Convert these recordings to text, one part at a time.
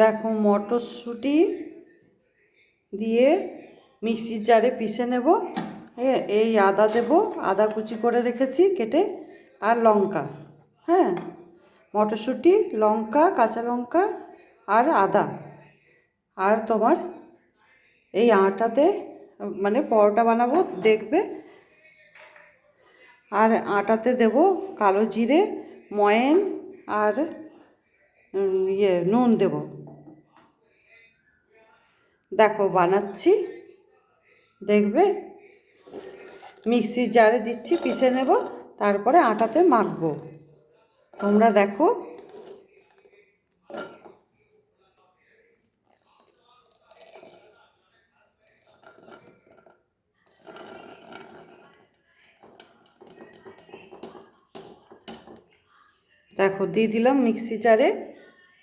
দেখো মটরশুঁটি দিয়ে মিক্সির জারে পিষে নেব। হ্যাঁ, এই আদা দেব, আদা কুচি করে রেখেছি কেটে, আর লঙ্কা। হ্যাঁ, মটরশুঁটি, লঙ্কা, কাঁচা লঙ্কা আর আদা। আর তোমার এই আটাতে মানে পরোটা বানাবো দেখবে। আর আটাতে দেব কালো জিরে, ময়েন আর নুন দেব। দেখো বানাচ্ছি, দেখবে। মিক্সির জারে দিচ্ছি, পিষে নেব, তারপরে আটাতে মাখবো। তোমরা দেখো। দেখো দিয়ে দিলাম মিক্সি জারে।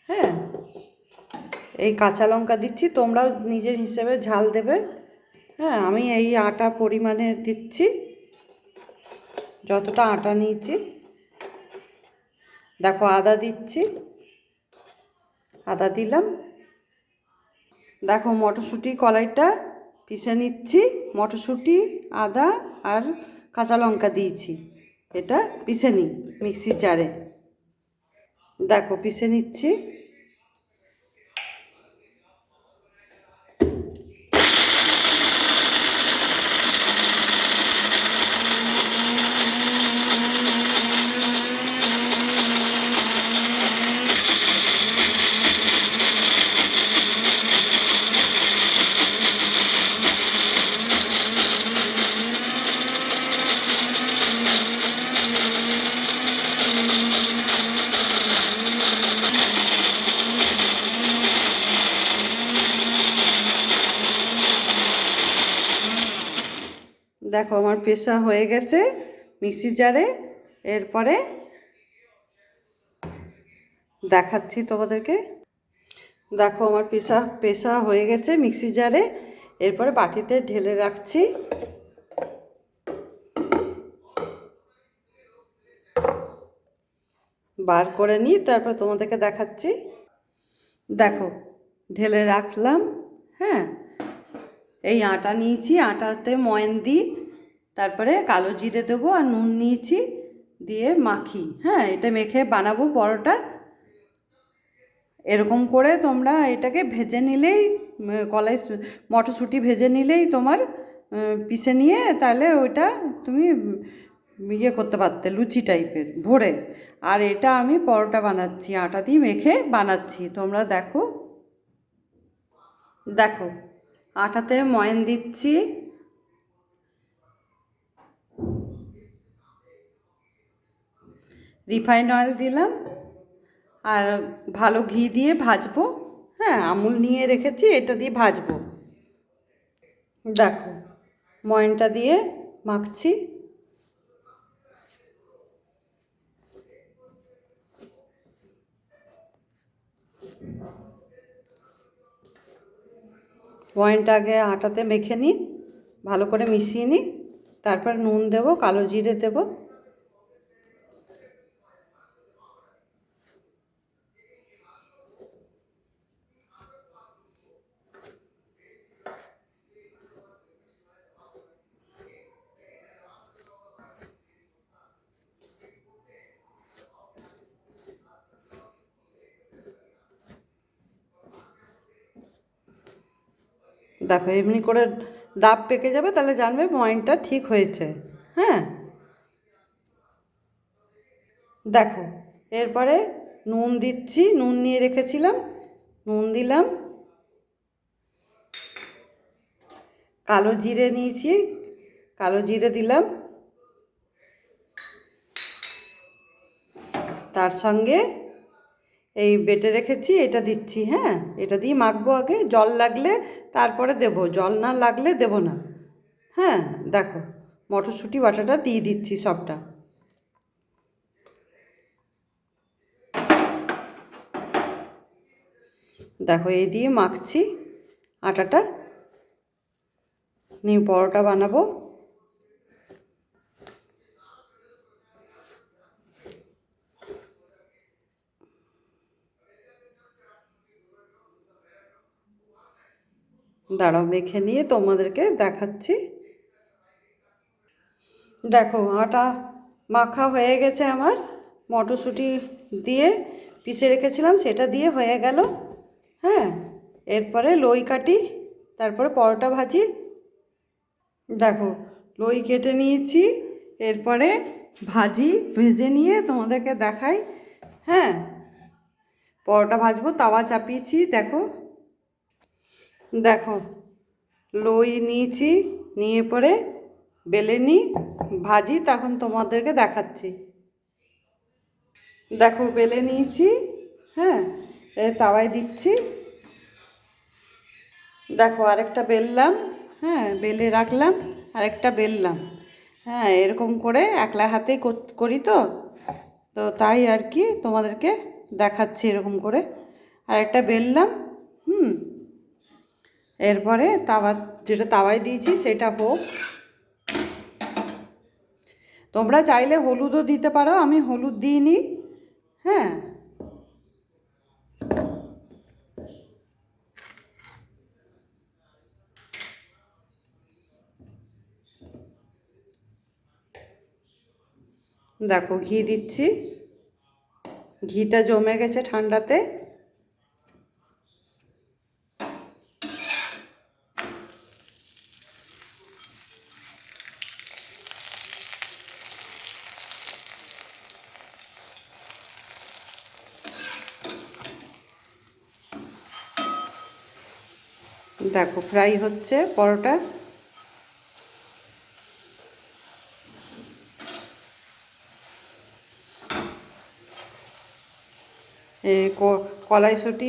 হ্যাঁ, এই কাঁচা লঙ্কা দিচ্ছি, তোমরাও নিজের হিসেবে ঝাল দেবে। হ্যাঁ, আমি এই আটা পরিমাণে দিচ্ছি, যতটা আটা নিয়েছি। দেখো আদা দিচ্ছি, আদা দিলাম। দেখো মটরশুঁটি কলাইটা পিষে নিচ্ছি, মটরশুঁটি, আদা আর কাঁচা লঙ্কা দিয়েছি। এটা পিষে নিই মিক্সির জারে। দেখো পিষে নিচ্ছি। দেখো আমার পেশা হয়ে গেছে মিক্সি জারে। এরপরে দেখাচ্ছি তোমাদেরকে। দেখো আমার পেশা হয়ে গেছে মিক্সি জারে। এরপরে বাটিতে ঢেলে রাখছি। বার করে নিই, তারপর তোমাদেরকে দেখাচ্ছি। দেখো ঢেলে রাখলাম। হ্যাঁ, এই আটা নিয়েছি, আটাতে ময়ন দিই, তারপরে কালো জিরে দেবো আর নুন নিয়েছি, দিয়ে মাখি। হ্যাঁ, এটা মেখে বানাবো পরোটা। এরকম করে তোমরা এটাকে ভেজে নিলেই, কলাই মটরশুঁটি ভেজে নিলেই তোমার পিষে নিয়ে, তাহলে ওইটা তুমি ইয়ে করতে পারতে লুচি টাইপের ভরে। আর এটা আমি পরোটা বানাচ্ছি, আটা দিয়ে মেখে বানাচ্ছি, তোমরা দেখো। দেখো আটাতে ময়ন দিচ্ছি, রিফাইন অয়েল দিলাম, আর ভালো ঘি দিয়ে ভাজবো। হ্যাঁ, আমুল নিয়ে রেখেছি, এটা দিয়ে ভাজবো। দেখো ময়নটা দিয়ে মাখছি। ময়নটা আগে আটাতে মেখে নিই, ভালো করে মিশিয়ে নিই, তারপর নুন দেবো, কালো জিরে দেবো। দেখো এমনি করে ডাব পেকে যাবে, তাহলে জানবে ময়নটা ঠিক হয়েছে। হ্যাঁ, দেখো এরপরে নুন দিচ্ছি, নুন নিয়ে রেখেছিলাম, নুন দিলাম। কালো জিরে নিয়েছি, কালো জিরে দিলাম। তার সঙ্গে এই বেটে রেখেছি এটা দিচ্ছি। হ্যাঁ, এটা দিয়ে মাখবো আগে, জল লাগলে তারপরে দেব, জল না লাগলে দেব না। হ্যাঁ, দেখো মটরশুঁটি বাটাটা দিয়ে দিচ্ছি সবটা। দেখো এই দিয়ে মাখছি আটাটা, নিয়ে পরোটা বানাবো। দাঁড়াও মেখে নিয়ে তোমাদেরকে দেখাচ্ছি। দেখো আটা মাখা হয়ে গেছে আমার, মটরশুঁটি দিয়ে পিষে রেখেছিলাম সেটা দিয়ে হয়ে গেল। হ্যাঁ, এরপরে লই কাটি, তারপরে পরোটা ভাজি। দেখো লই কেটে নিয়েছি, এরপরে ভেজে নিয়ে তোমাদেরকে দেখাই। হ্যাঁ, পরোটা ভাজবো, তাওয়া চাপিয়েছি। দেখো দেখো লই নিয়েছি, নিয়ে পরে বেলে নিই, ভাজি, তখন তোমাদেরকে দেখাচ্ছি। দেখো বেলে নিয়েছি। হ্যাঁ, তাওয়ায় দিচ্ছি। দেখো আরেকটা বেললাম। হ্যাঁ, বেলে রাখলাম, আরেকটা বেললাম। হ্যাঁ, এরকম করে একলা হাতেই করি তো, তো তাই আর কি তোমাদেরকে দেখাচ্ছি এরকম করে। আরেকটা বেললাম। হুম, এরপরে যেটা তাওয়ায় দিয়েছি সেটা হোক। তোমরা চাইলে হলুদও দিতে পারো, আমি হলুদ দিইনি। হ্যাঁ, দেখো ঘি দিচ্ছি, ঘিটা জমে গেছে ঠান্ডাতে। দেখো ফ্রাই হচ্ছে পরোটা। কড়াইশুঁটি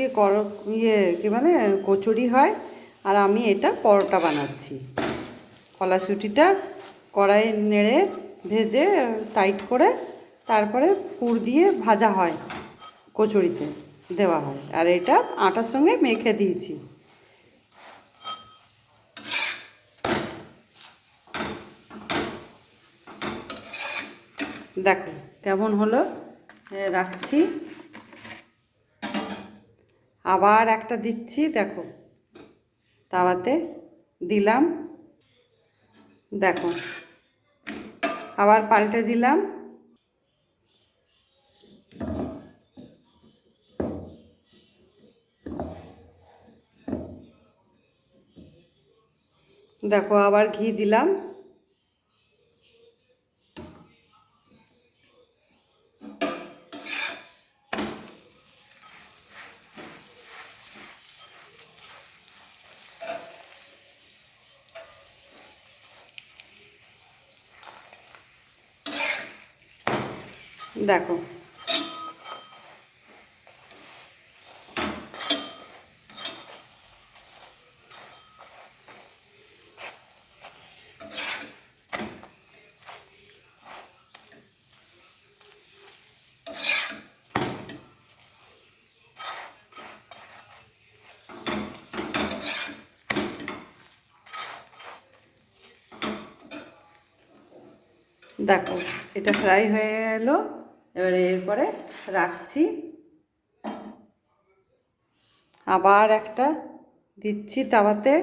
কি মানে কচুরি হয়, আর আমি এটা পরোটা বানাচ্ছি। কড়াইশুঁটিটা কড়াইয়ে নেড়ে ভেজে টাইট করে তারপরে পুর দিয়ে ভাজা হয়, কচুরিতে দেওয়া হয়, আর এটা আটার সঙ্গে মেখে দিয়েছি। দেখো কেমন হলো। রাখছি, আবার একটা দিচ্ছি। দেখো তাওয়াতে দিলাম, দেখো আবার পাল্টে দিলাম। দেখো আবার ঘি দিলাম। দেখো দেখো এটা ফ্রাই হয়ে এলো। এবারে এরপরে রাখছি, আবার একটা দিচ্ছি তাওয়াতে।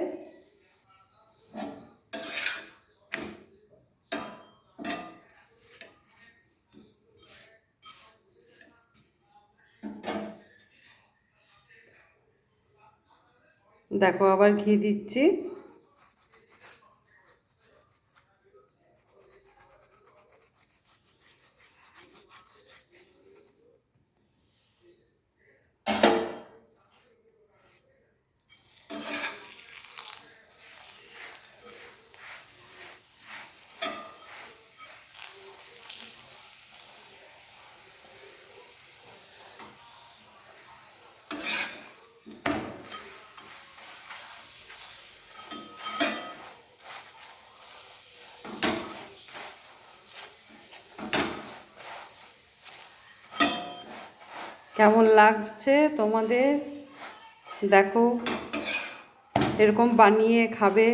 দেখো আবার ঘি দিচ্ছি। কেমন লাগছে তোমাদের? দেখো এরকম বানিয়ে খাবে।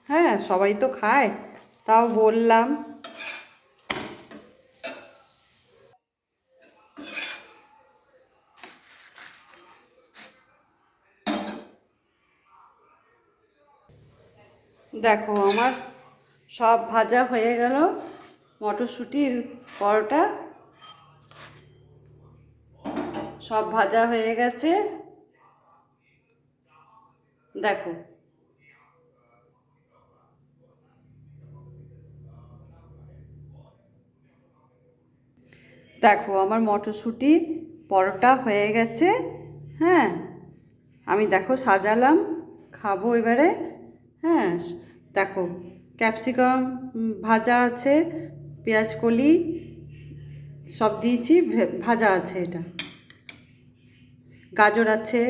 হ্যাঁ, সবাই তো খায়, তাও বললাম। দেখো আমার সব ভাজা হয়ে গেল, মটরশুঁটির পরোটা সব ভাজা হয়ে গেছে। দেখো দেখো আমার মটরশুঁটি পরোটা হয়ে গেছে। হ্যাঁ, আমি দেখো সাজালাম, খাবো এবারে। হ্যাঁ, দেখো ক্যাপসিকাম ভাজা আছে, পেঁয়াজ কলি সব দিয়েছি, ভাজা আছে, এটা গাজর আছে,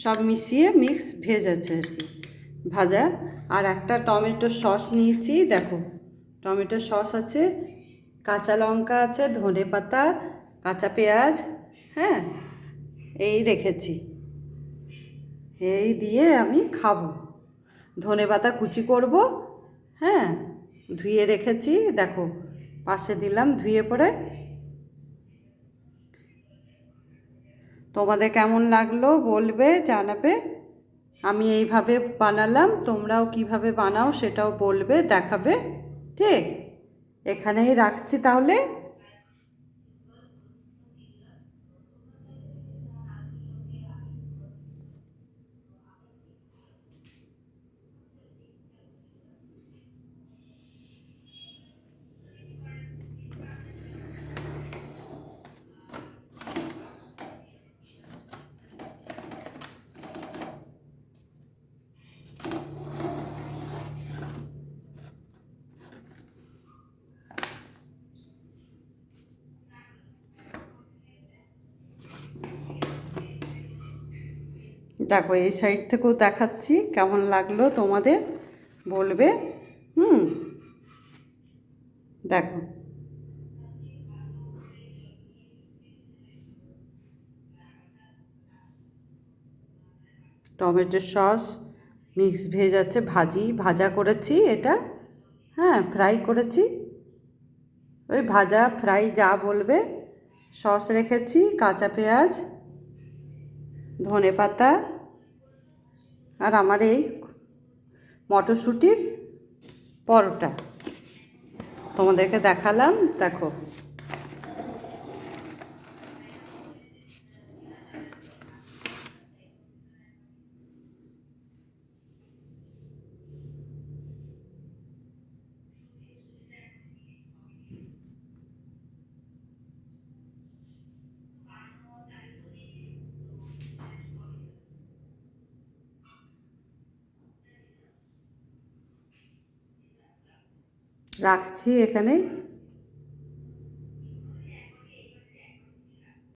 সব মিশিয়ে মিক্স ভেজ আছে আর কি, ভাজা। আর একটা টমেটো সস নিয়েছি, দেখো টমেটো সস আছে, কাঁচা লঙ্কা আছে, ধনে পাতা, কাঁচা পেঁয়াজ, হ্যাঁ এই রেখেছি, এই দিয়ে আমি খাবো। ধনে পাতা কুচি করব, হ্যাঁ ধুয়ে রেখেছি, দেখো পাশে দিলাম ধুয়ে পড়ে। তোমাদের কেমন লাগলো বলবে, জানাবে। আমি এইভাবে বানালাম, তোমরাও কিভাবে বানাও সেটাও বলবে, দেখাবে। ঠিক, এখানেই রাখছি তাহলে। দেখো এই সাইড থেকেও দেখাচ্ছি, কেমন লাগলো তোমাদের বলবে। হুম, দেখো টমেটো সস মিক্স ভেজ আছে, ভাজা করেছি এটা, হ্যাঁ ফ্রাই করেছি, ওই ভাজা ফ্রাই যা বলবে। সস রেখেছি, কাঁচা পেঁয়াজ, ধনে পাতা, আর আমার এই মটরশুঁটির পরোটা তোমাদেরকে দেখালাম। দেখো রাখছি এখানেই।